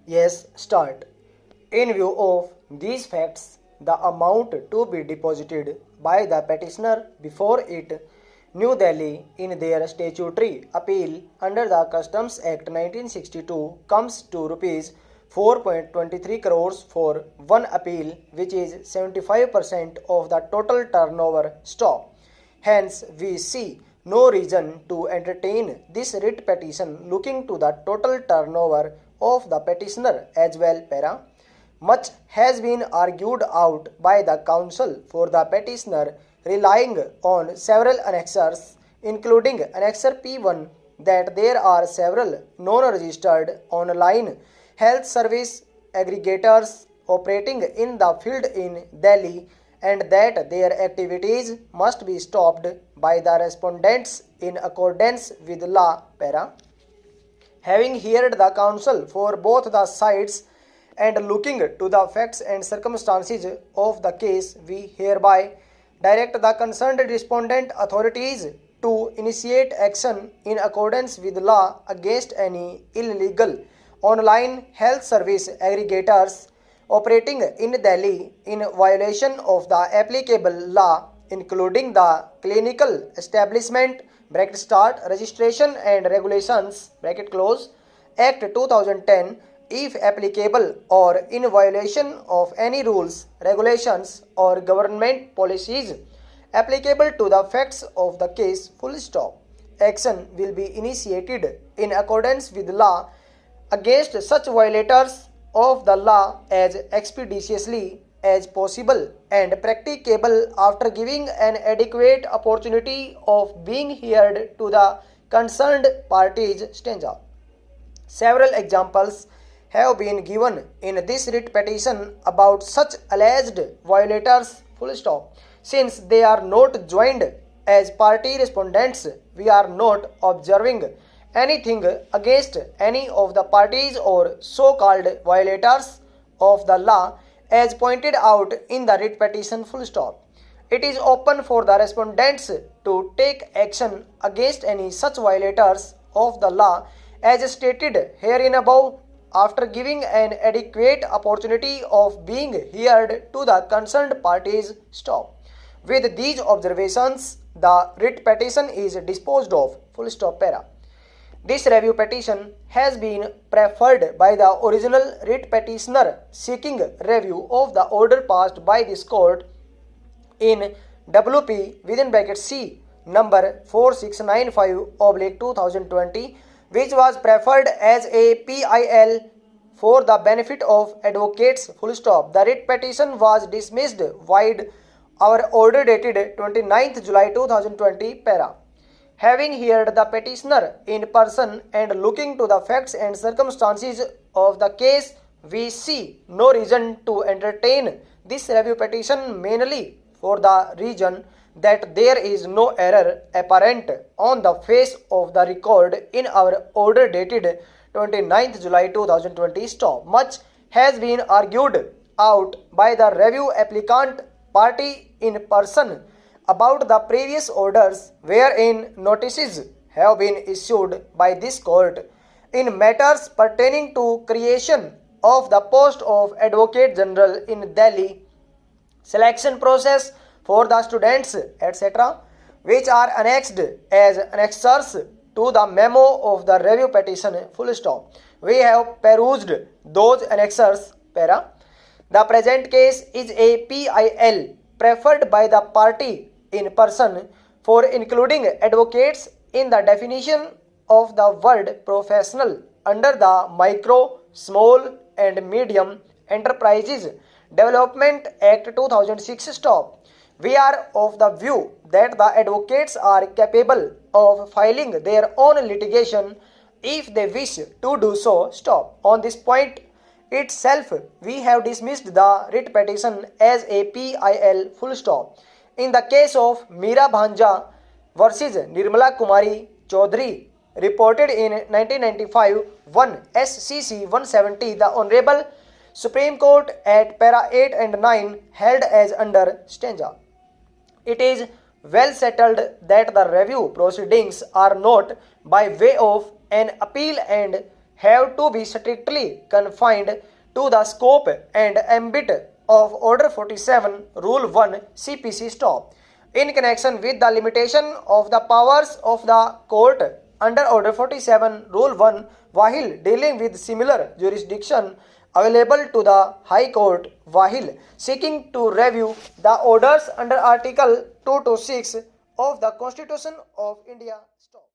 Yes, start. In view of these facts, the amount to be deposited by the petitioner before it, New Delhi, in their statutory appeal under the Customs Act 1962 comes to rupees 4.23 crores for one appeal, which is 75% of the total turnover stock. Hence, we see no reason to entertain this writ petition looking to the total turnover of the petitioner as well. Para. Much has been argued out by the counsel for the petitioner relying on several annexures, including Annexure P1, that there are several non-registered online health service aggregators operating in the field in Delhi and that their activities must be stopped by the respondents in accordance with law. Para. Having heard the counsel for both the sides and looking to the facts and circumstances of the case, we hereby direct the concerned respondent authorities to initiate action in accordance with law against any illegal online health service aggregators operating in Delhi in violation of the applicable law, including the Clinical Establishment (start) Registration and Regulations (close) Act 2010, if applicable, or in violation of any rules, regulations, or government policies applicable to the facts of the case. Full stop. Action will be initiated in accordance with law against such violators of the law as expeditiously as possible and practicable after giving an adequate opportunity of being heard to the concerned parties. Stanza. Several examples have been given in this writ petition about such alleged violators. Full stop. Since they are not joined as party respondents, we are not observing anything against any of the parties or so-called violators of the law as pointed out in the writ petition. Full stop. It is open for the respondents to take action against any such violators of the law as stated herein above after giving an adequate opportunity of being heard to the concerned parties. Stop. With these observations, the writ petition is disposed of. Full stop. Para. This review petition has been preferred by the original writ petitioner seeking review of the order passed by this court in WP (C) number 4695/2020, which was preferred as a PIL for the benefit of advocates. Full stop. The writ petition was dismissed void our order dated 29th July 2020. Para. Having heard the petitioner in person and looking to the facts and circumstances of the case, we see no reason to entertain this review petition, mainly for the reason that there is no error apparent on the face of the record in our order dated 29th July 2020. Stop. Much has been argued out by the review applicant party in person about the previous orders wherein notices have been issued by this court in matters pertaining to creation of the post of Advocate General in Delhi, selection process for the students, etc., which are annexed as annexures to the memo of the review petition. Full stop. We have perused those annexures. Para. The present case is a PIL preferred by the party in person for including advocates in the definition of the word professional under the Micro, Small and Medium Enterprises Development Act 2006. Stop. We are of the view that the advocates are capable of filing their own litigation if they wish to do so. Stop. On this point itself, we have dismissed the writ petition as a PIL. Full stop. In the case of Meera Bhanja versus Nirmala Kumari Chaudhary, reported in 1995, 1 SCC 170, the Honorable Supreme Court at para 8 and 9 held as under. Stanza. It is well settled that the review proceedings are not by way of an appeal and have to be strictly confined to the scope and ambit of Order 47, Rule 1 CPC stop. In connection with the limitation of the powers of the court under Order 47, Rule 1, while dealing with similar jurisdiction available to the High Court while seeking to review the orders under Article 226 of the Constitution of India. Stop.